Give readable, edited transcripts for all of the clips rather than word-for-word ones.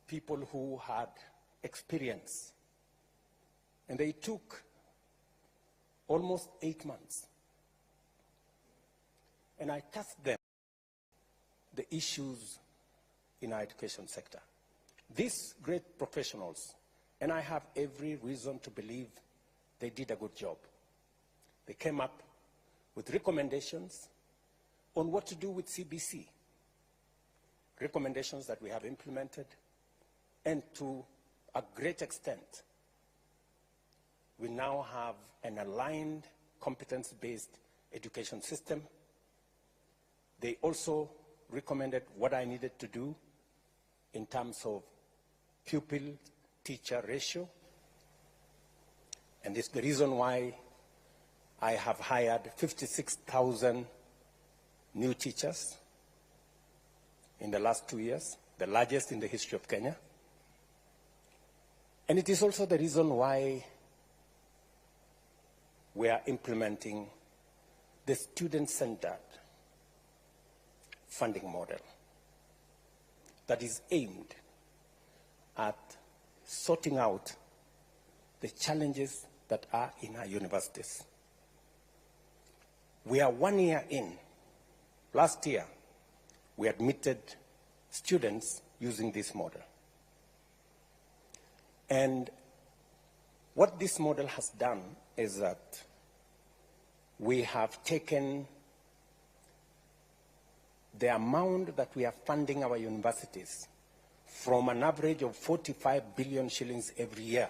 people who had experience. And they took almost 8 months. And I tasked them the issues in our education sector. These great professionals, and I have every reason to believe they did a good job. They came up with recommendations on what to do with CBC, recommendations that we have implemented, and to a great extent, we now have an aligned, competence-based education system. They also recommended what I needed to do in terms of pupil-teacher ratio. And it's the reason why I have hired 56,000 new teachers in the last 2 years, the largest in the history of Kenya. And it is also the reason why we are implementing the student-centered funding model that is aimed at sorting out the challenges that are in our universities. We are 1 year in. Last year, we admitted students using this model. And what this model has done is that we have taken the amount that we are funding our universities from an average of 45 billion shillings every year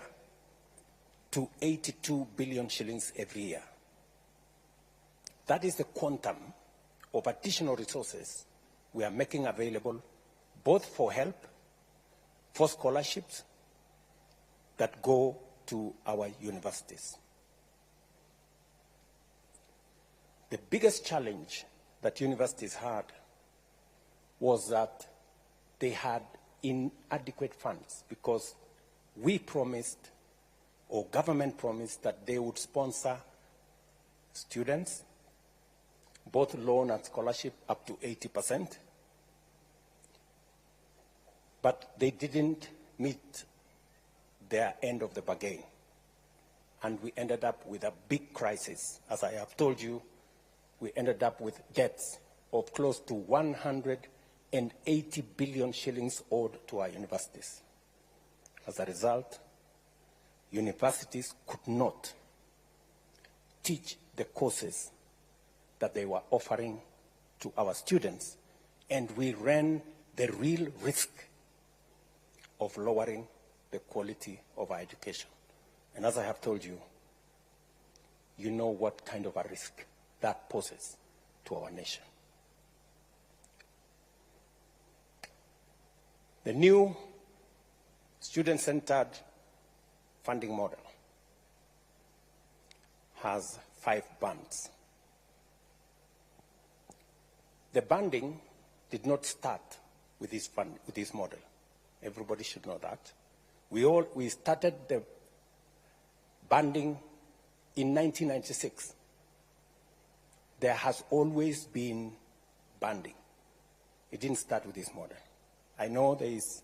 to 82 billion shillings every year. That is the quantum of additional resources we are making available, both for help, for scholarships that go to our universities. The biggest challenge that universities had was that they had inadequate funds, because we promised, or government promised, that they would sponsor students, both loan and scholarship, up to 80%. But they didn't meet their end of the bargain. And we ended up with a big crisis. As I have told you, we ended up with debts of close to 180 billion shillings owed to our universities. As a result, universities could not teach the courses that they were offering to our students, and we ran the real risk of lowering the quality of our education. And as I have told you, you know what kind of a risk that poses to our nation. The new student-centered funding model has 5 bands. The banding did not start with this model. Everybody should know that. We started the banding in 1996. There has always been banding. It didn't start with this model. I know there is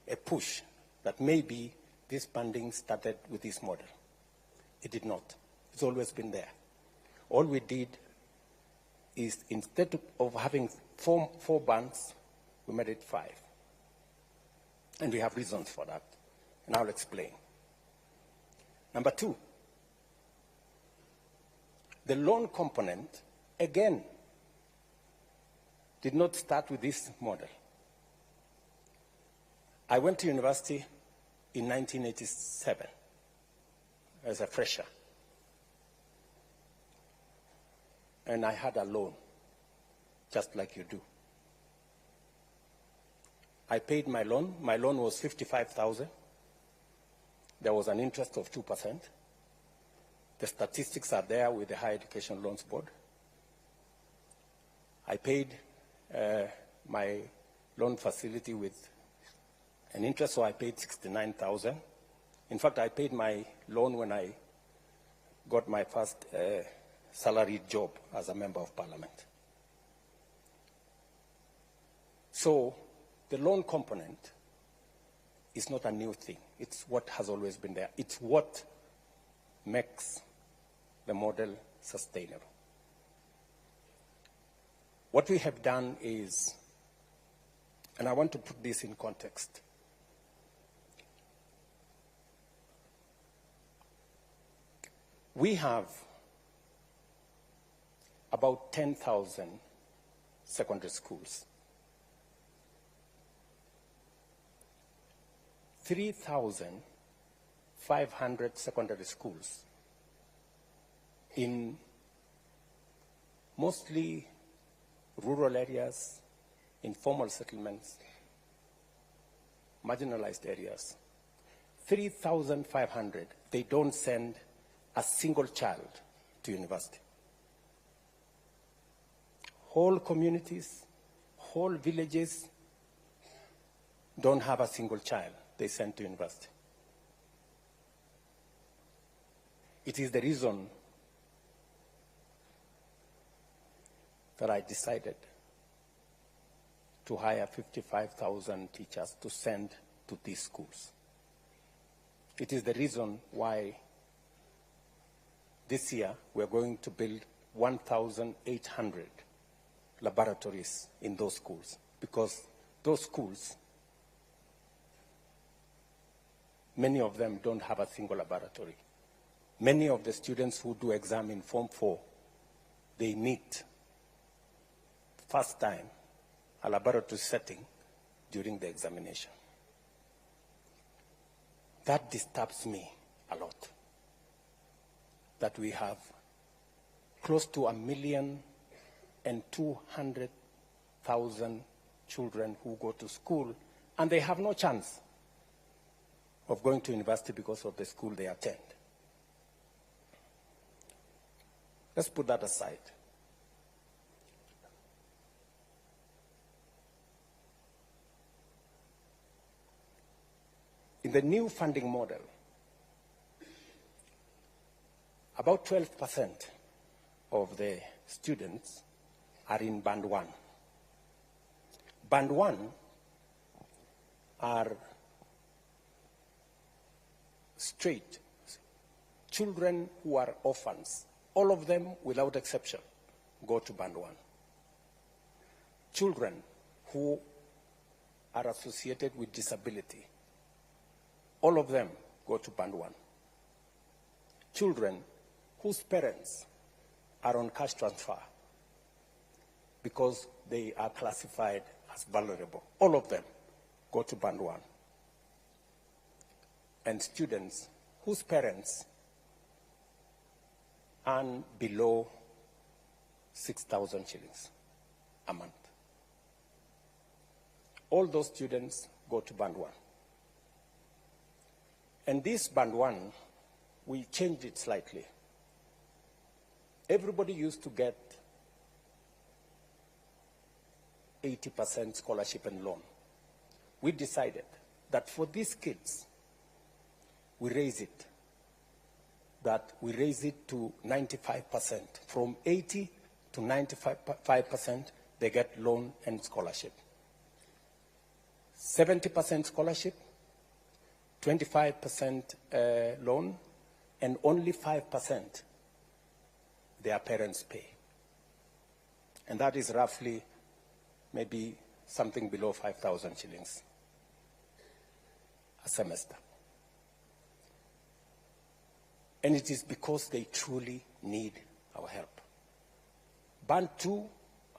a push that maybe this banding started with this model. It did not. It's always been there. All we did is, instead of having four bands, we made it 5. And we have reasons for that, and I'll explain. Number 2, the loan component, again, did not start with this model. I went to university in 1987 as a fresher. And I had a loan, just like you do. I paid my loan. My loan was 55,000. There was an interest of 2%. The statistics are there with the Higher Education Loans Board. I paid my loan facility with an interest, so I paid 69,000. In fact, I paid my loan when I got my first salaried job as a member of parliament. So the loan component is not a new thing. It's what has always been there. It's what makes the model sustainable. What we have done is, and I want to put this in context, we have about 10,000 secondary schools. 3,500 secondary schools in mostly rural areas, informal settlements, marginalized areas. 3,500, they don't send a single child to university. Whole communities, whole villages don't have a single child they send to university. It is the reason that I decided to hire 55,000 teachers to send to these schools. It is the reason why this year we're going to build 1,800 laboratories in those schools, because those schools, many of them don't have a single laboratory. Many of the students who do exam in Form 4, they need, first time, a laboratory setting during the examination. That disturbs me a lot, that we have close to 1,200,000 children who go to school and they have no chance of going to university because of the school they attend. Let's put that aside. In the new funding model, about 12% of the students are in Band 1. Band 1 are straight children who are orphans. All of them, without exception, go to Band 1. Children who are associated with disability, all of them go to Band 1. Children whose parents are on cash transfer because they are classified as vulnerable, all of them go to Band 1. And students whose parents earn below 6,000 shillings a month. All those students go to Band 1. And this Band 1, we changed it slightly. Everybody used to get 80% scholarship and loan. We decided that for these kids, we raise it to 95%. From 80 to 95%, they get loan and scholarship. 70% scholarship, 25% loan, and only 5% their parents pay. And that is roughly maybe something below 5,000 shillings a semester. And it is because they truly need our help. Band 2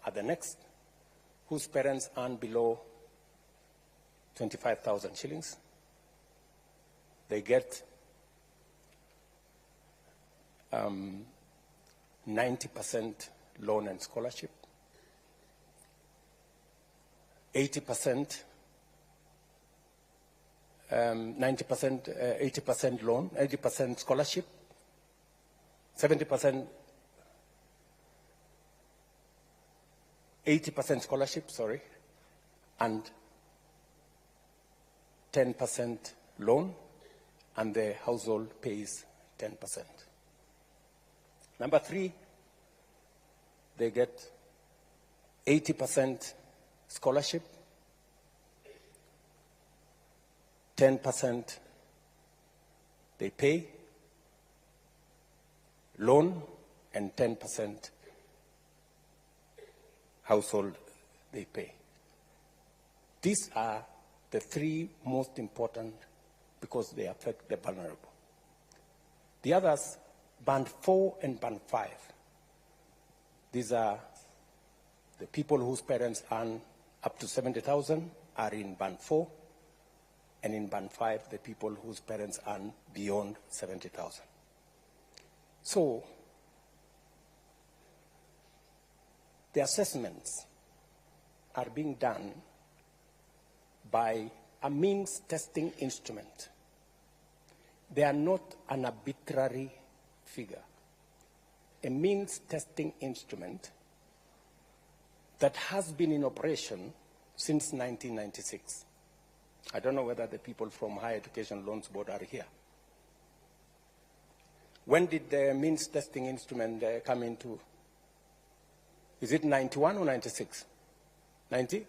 are the next, whose parents earn below 25,000 shillings. They get 90% loan and scholarship, 80%, 80% loan, 80% scholarship, 70%, 80% scholarship, sorry, and 10% loan, and the household pays 10%. Number 3, they get 80% scholarship, 10% they pay loan, and 10% household they pay. These are the three most important because they affect the vulnerable. The others, band 4 and band 5. These are the people whose parents earn up to 70,000 are in band 4, and in band 5, the people whose parents earn beyond 70,000. So, the assessments are being done by a means testing instrument. They are not an arbitrary figure. A means testing instrument that has been in operation since 1996. I don't know whether the people from Higher Education Loans Board are here. When did the means testing instrument come into? Is it 91 or 96? 90?